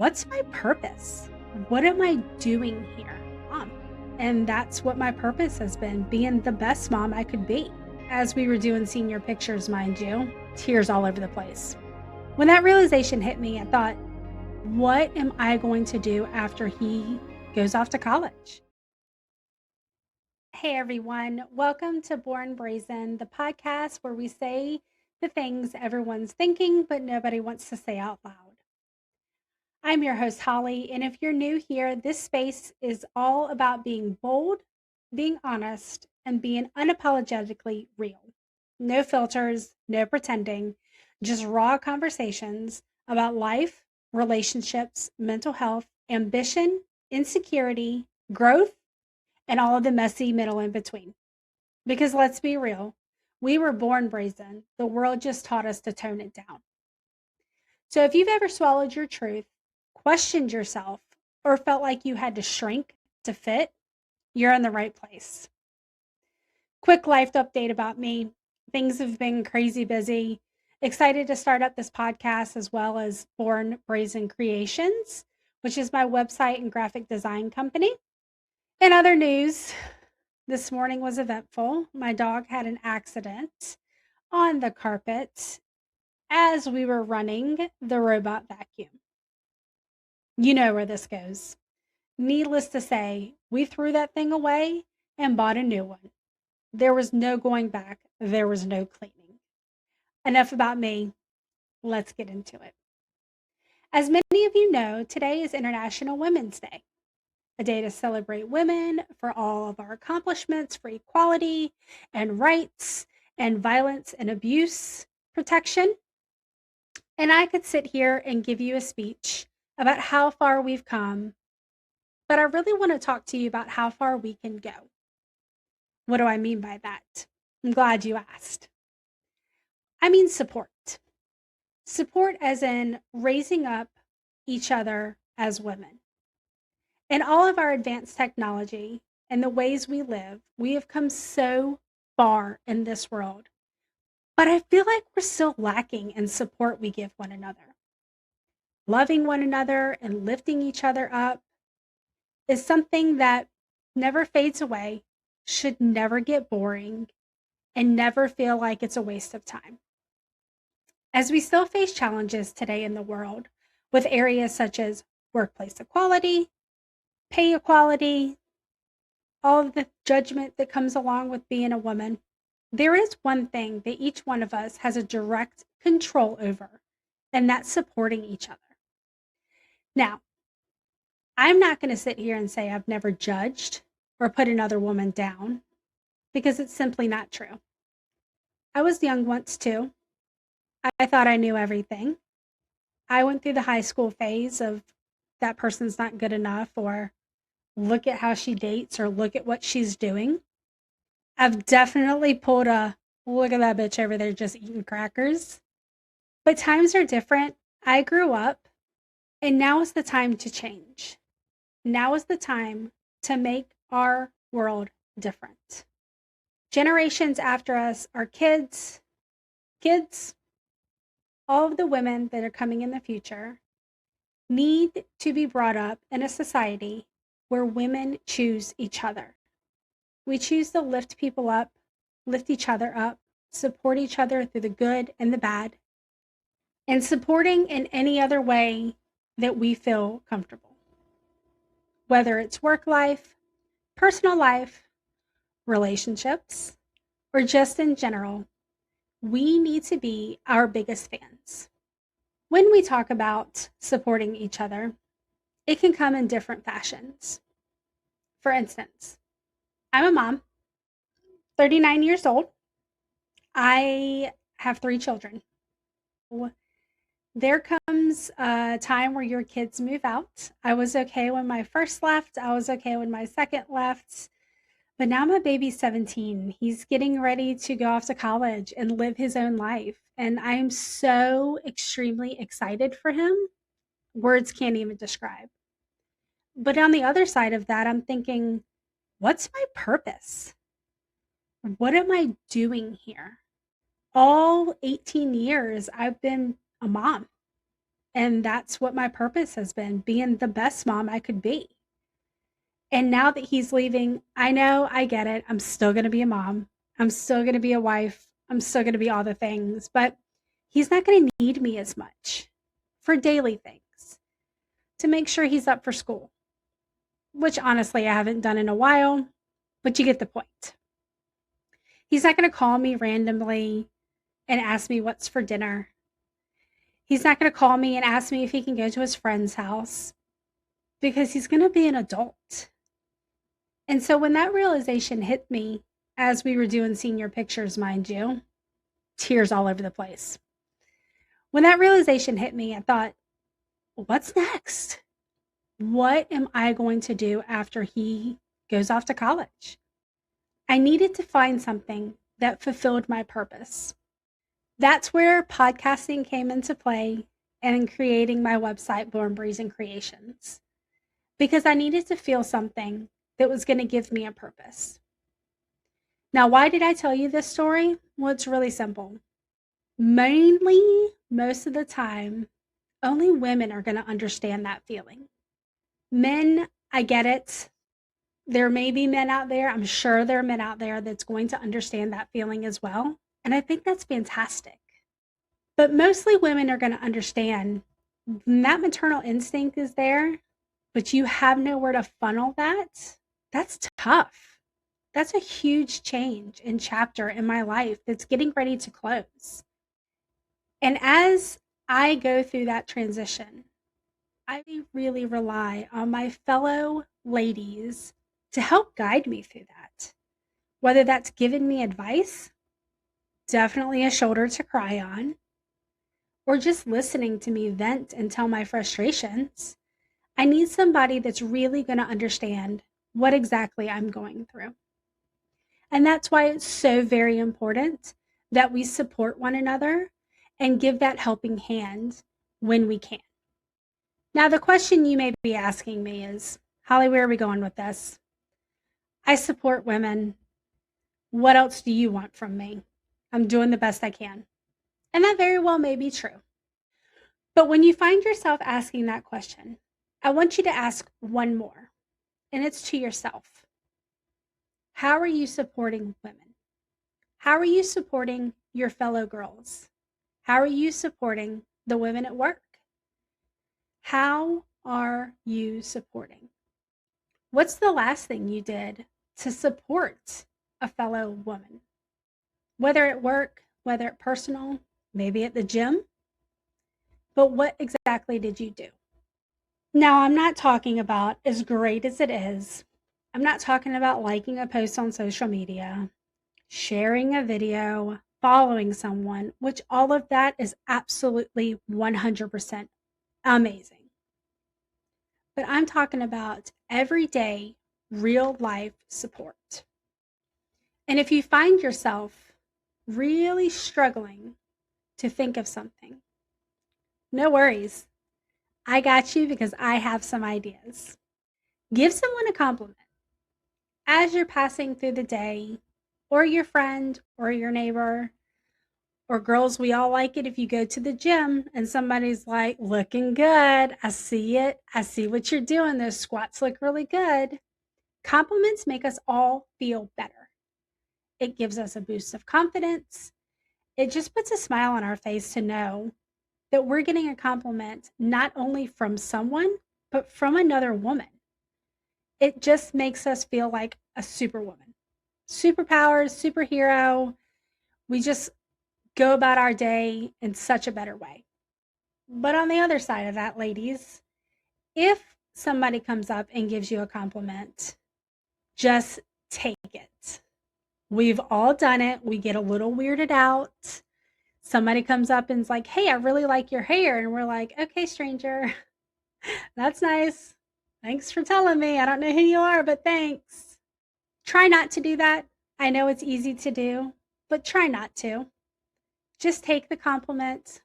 What's my purpose? What am I doing here? Mom. And that's what my purpose has been, being the best mom I could be. As we were doing senior pictures, mind you, tears all over the place. When that realization hit me, I thought, what am I going to do after he goes off to college? Hey everyone, welcome to Born Brazen, the podcast where we say the things everyone's thinking, but nobody wants to say out loud. I'm your host, Holly, and if you're new here, this space is all about being bold, being honest, and being unapologetically real. No filters, no pretending, just raw conversations about life, relationships, mental health, ambition, insecurity, growth, and all of the messy middle in between. Because let's be real, we were born brazen. The world just taught us to tone it down. So if you've ever swallowed your truth, questioned yourself, or felt like you had to shrink to fit, you're in the right place. Quick life update about me. Things have been crazy busy. Excited to start up this podcast as well as Born Brazen Creations, which is my website and graphic design company. In other news, this morning was eventful. My dog had an accident on the carpet as we were running the robot vacuum. You know where this goes. Needless to say, we threw that thing away and bought a new one. There was no going back, there was no cleaning. Enough about me. Let's get into it. As many of you know, today is International Women's Day, a day to celebrate women for all of our accomplishments for equality and rights and violence and abuse protection. And I could sit here and give you a speech about how far we've come, but I really want to talk to you about how far we can go. What do I mean by that? I'm glad you asked. I mean support. Support as in raising up each other as women. In all of our advanced technology and the ways we live, we have come so far in this world. But I feel like we're still lacking in support we give one another. Loving one another and lifting each other up is something that never fades away, should never get boring, and never feel like it's a waste of time. As we still face challenges today in the world with areas such as workplace equality, pay equality, all of the judgment that comes along with being a woman, there is one thing that each one of us has a direct control over, and that's supporting each other. Now, I'm not going to sit here and say I've never judged or put another woman down because it's simply not true. I was young once too. I thought I knew everything. I went through the high school phase of that person's not good enough, or look at how she dates, or look at what she's doing. I've definitely pulled a look at that bitch over there just eating crackers. But times are different. I grew up, and now is the time to change. Now is the time to make our world different. Generations after us, our kids, all of the women that are coming in the future need to be brought up in a society where women choose each other. We choose to lift people up, lift each other up, support each other through the good and the bad, and supporting in any other way that we feel comfortable. Whether it's work life, personal life, relationships, or just in general, we need to be our biggest fans. When we talk about supporting each other, it can come in different fashions. For instance, I'm a mom, 39 years old. I have 3 children. There comes a time where your kids move out. I was okay when my first left. I was okay when my second left. But now my baby's 17. He's getting ready to go off to college and live his own life. And I'm so extremely excited for him. Words can't even describe. But on the other side of that, I'm thinking, what's my purpose? What am I doing here? All 18 years, I've been a mom. And that's what my purpose has been, being the best mom I could be. And now that he's leaving, I know, I get it. I'm still going to be a mom. I'm still going to be a wife. I'm still going to be all the things, but he's not going to need me as much for daily things to make sure he's up for school, which honestly I haven't done in a while, but you get the point. He's not going to call me randomly and ask me what's for dinner. He's not going to call me and ask me if he can go to his friend's house because he's going to be an adult. And so when that realization hit me, as we were doing senior pictures, mind you, tears all over the place. When that realization hit me, I thought, what's next? What am I going to do after he goes off to college? I needed to find something that fulfilled my purpose. That's where podcasting came into play and in creating my website, Born Brazen Creations, because I needed to feel something that was going to give me a purpose. Now, why did I tell you this story? Well, it's really simple. Mainly, most of the time, only women are going to understand that feeling. Men, I get it. There may be men out there, I'm sure there are men out there that's going to understand that feeling as well. And I think that's fantastic. But mostly women are going to understand that maternal instinct is there, but you have nowhere to funnel that. That's tough. That's a huge change and chapter in my life that's getting ready to close. And as I go through that transition, I really rely on my fellow ladies to help guide me through that. Whether that's giving me advice, definitely a shoulder to cry on, or just listening to me vent and tell my frustrations. I need somebody that's really going to understand what exactly I'm going through. And that's why it's so very important that we support one another and give that helping hand when we can. Now, the question you may be asking me is, Holly, where are we going with this? I support women. What else do you want from me? I'm doing the best I can. And that very well may be true. But when you find yourself asking that question, I want you to ask one more, and it's to yourself. How are you supporting women? How are you supporting your fellow girls? How are you supporting the women at work? How are you supporting? What's the last thing you did to support a fellow woman? Whether at work, whether at personal, maybe at the gym, but what exactly did you do? Now, I'm not talking about, as great as it is, I'm not talking about liking a post on social media, sharing a video, following someone, which all of that is absolutely 100% amazing. But I'm talking about everyday, real life support. And if you find yourself really struggling to think of something, no worries. I got you because I have some ideas. Give someone a compliment as you're passing through the day, or your friend, or your neighbor, or girls, we all like it if you go to the gym and somebody's like, looking good. I see it. I see what you're doing. Those squats look really good. Compliments make us all feel better. It gives us a boost of confidence. It just puts a smile on our face to know that we're getting a compliment not only from someone, but from another woman. It just makes us feel like a superwoman. Superpowers, superhero. We just go about our day in such a better way. But on the other side of that, ladies, if somebody comes up and gives you a compliment, just take it. We've all done it. We get a little weirded out. Somebody comes up and's like, hey, I really like your hair. And we're like, okay, stranger, that's nice. Thanks for telling me. I don't know who you are, but thanks. Try not to do that. I know it's easy to do, but try not to. Just take the compliment,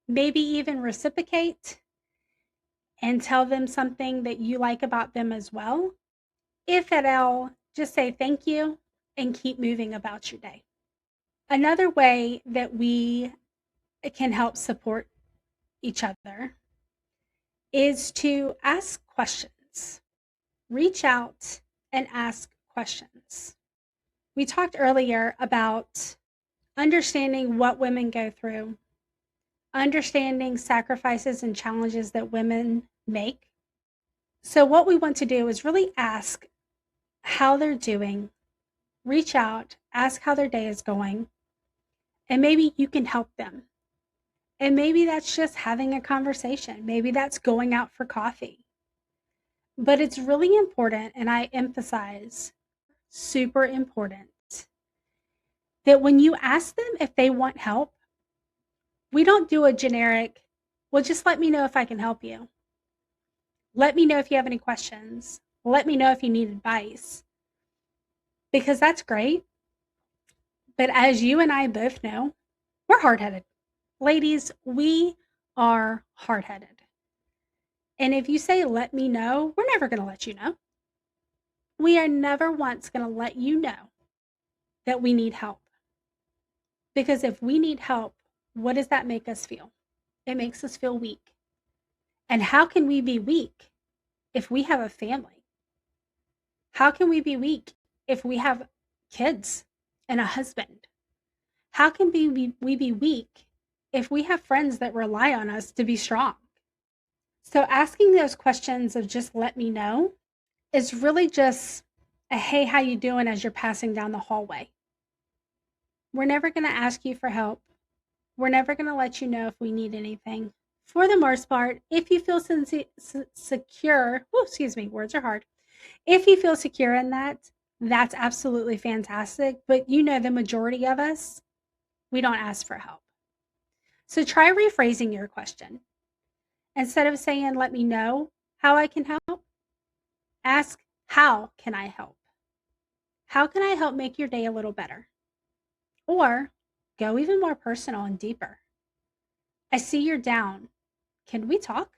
maybe even reciprocate and tell them something that you like about them as well. If at all, just say thank you and keep moving about your day. Another way that we can help support each other is to ask questions. Reach out and ask questions. We talked earlier about understanding what women go through, understanding sacrifices and challenges that women make. So, what we want to do is really ask how they're doing, reach out, ask how their day is going, and maybe you can help them. And maybe that's just having a conversation. Maybe that's going out for coffee. But it's really important, and I emphasize super important, that when you ask them if they want help, we don't do a generic, well, just let me know if I can help you. Let me know if you have any questions. Let me know if you need advice. Because that's great. But as you and I both know, we're hard headed. Ladies, we are hard headed. And if you say, let me know, we're never going to let you know. We are never once going to let you know that we need help. Because if we need help, what does that make us feel? It makes us feel weak. And how can we be weak if we have a family? How can we be weak if we have kids and a husband? How can we be weak if we have friends that rely on us to be strong? So asking those questions of just let me know is really just a hey, how you doing as you're passing down the hallway. We're never going to ask you for help. We're never going to let you know if we need anything. For the most part, if you feel secure, words are hard. If you feel secure in that, that's absolutely fantastic. But you know, the majority of us, we don't ask for help. So try rephrasing your question. Instead of saying, let me know how I can help, ask, how can I help? How can I help make your day a little better? Or go even more personal and deeper. I see you're down. Can we talk?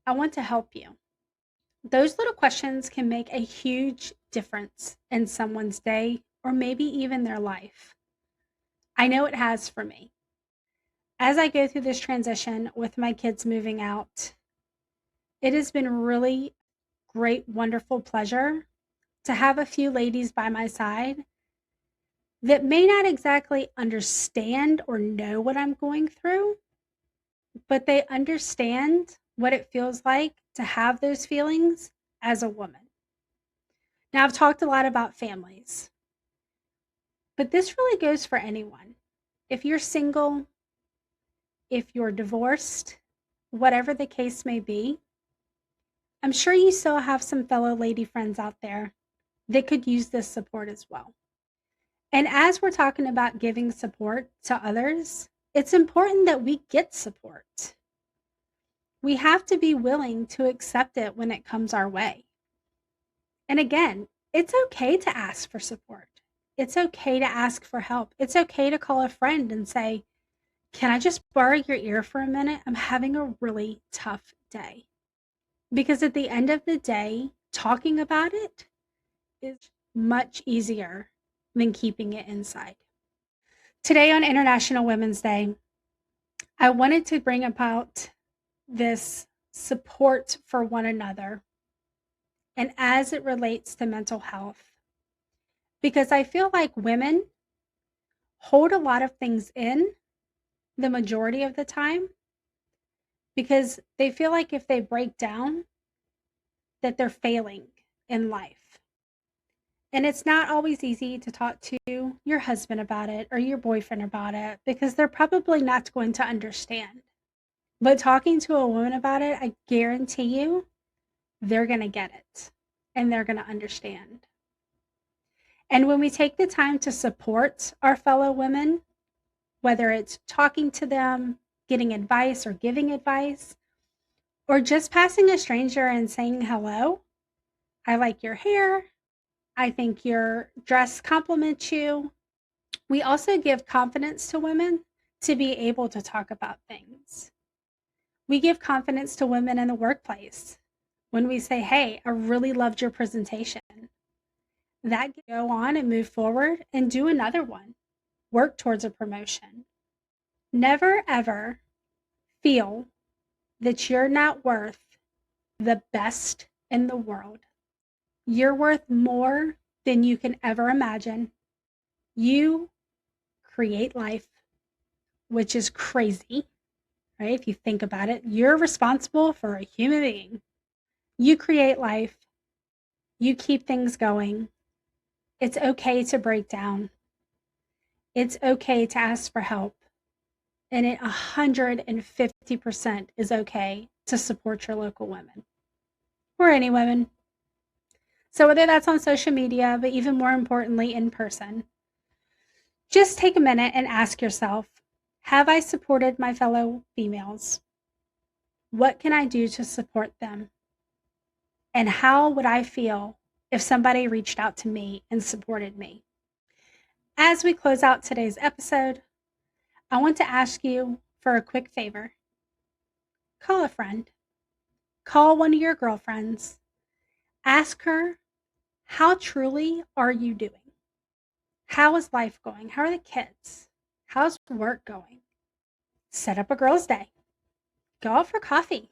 I want to help you. Those little questions can make a huge difference in someone's day or maybe even their life. I know it has for me. As I go through this transition with my kids moving out, it has been really great, wonderful pleasure to have a few ladies by my side that may not exactly understand or know what I'm going through, but they understand what it feels like to have those feelings as a woman. Now, I've talked a lot about families, but this really goes for anyone. If you're single, if you're divorced, whatever the case may be, I'm sure you still have some fellow lady friends out there that could use this support as well. And as we're talking about giving support to others, it's important that we get support. We have to be willing to accept it when it comes our way. And again, it's okay to ask for support. It's okay to ask for help. It's okay to call a friend and say, can I just borrow your ear for a minute? I'm having a really tough day. Because at the end of the day, talking about it is much easier than keeping it inside. Today on International Women's Day, I wanted to bring about this support for one another and as it relates to mental health, because I feel like women hold a lot of things in the majority of the time because they feel like if they break down that they're failing in life. And it's not always easy to talk to your husband about it or your boyfriend about it because they're probably not going to understand. But talking to a woman about it, I guarantee you they're going to get it and they're going to understand. And when we take the time to support our fellow women, whether it's talking to them, getting advice or giving advice, or just passing a stranger and saying hello, I like your hair. I think your dress compliments you. We also give confidence to women to be able to talk about things. We give confidence to women in the workplace when we say, hey, I really loved your presentation. That can go on and move forward and do another one. Work towards a promotion. Never ever feel that you're not worth the best in the world. You're worth more than you can ever imagine. You create life, which is crazy, right? If you think about it, you're responsible for a human being. You create life. You keep things going. It's okay to break down. It's okay to ask for help. And it 150% is okay to support your local women or any women. So whether that's on social media, but even more importantly, in person, just take a minute and ask yourself, have I supported my fellow females? What can I do to support them? And how would I feel if somebody reached out to me and supported me? As we close out today's episode, I want to ask you for a quick favor. Call a friend. Call one of your girlfriends. Ask her, how truly are you doing? How is life going? How are the kids? How's work going? Set up a girls' day. Go out for coffee.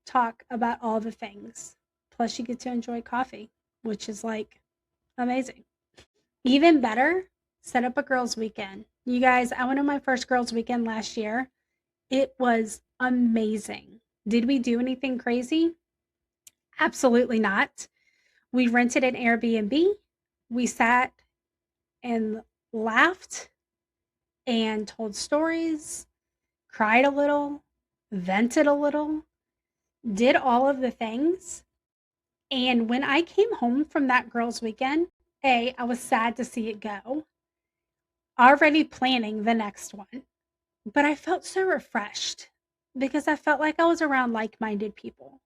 Talk about all the things. Plus, you get to enjoy coffee, which is like amazing. Even better, set up a girls' weekend. You guys, I went on my first girls' weekend last year. It was amazing. Did we do anything crazy? Absolutely not. We rented an Airbnb. We sat and laughed and told stories, cried a little, vented a little, did all of the things. And when I came home from that girls' weekend, I was sad to see it go, already planning the next one. But I felt so refreshed because I felt like I was around like minded people.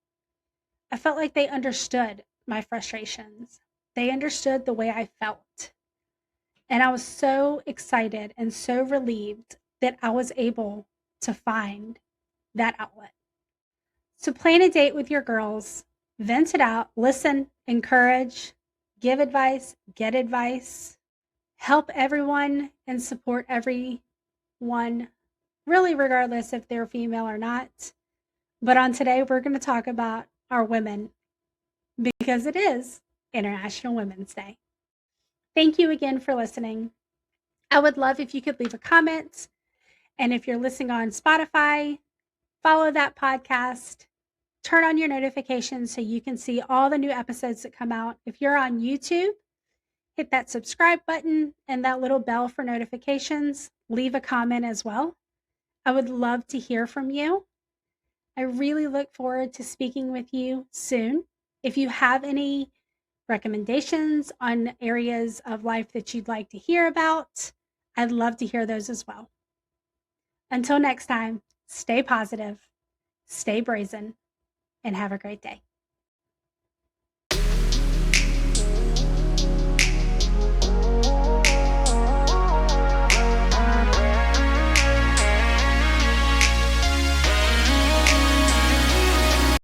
I felt like they understood my frustrations, they understood the way I felt. And I was so excited and so relieved that I was able to find that outlet. So plan a date with your girls, vent it out, listen, encourage, give advice, get advice, help everyone and support everyone, really, regardless if they're female or not. But on today, we're going to talk about our women because it is International Women's Day. Thank you again for listening. I would love if you could leave a comment. And if you're listening on Spotify, follow that podcast. Turn on your notifications so you can see all the new episodes that come out. If you're on YouTube, hit that subscribe button and that little bell for notifications. Leave a comment as well. I would love to hear from you. I really look forward to speaking with you soon. If you have any recommendations on areas of life that you'd like to hear about, I'd love to hear those as well. Until next time, stay positive, stay brazen, and have a great day.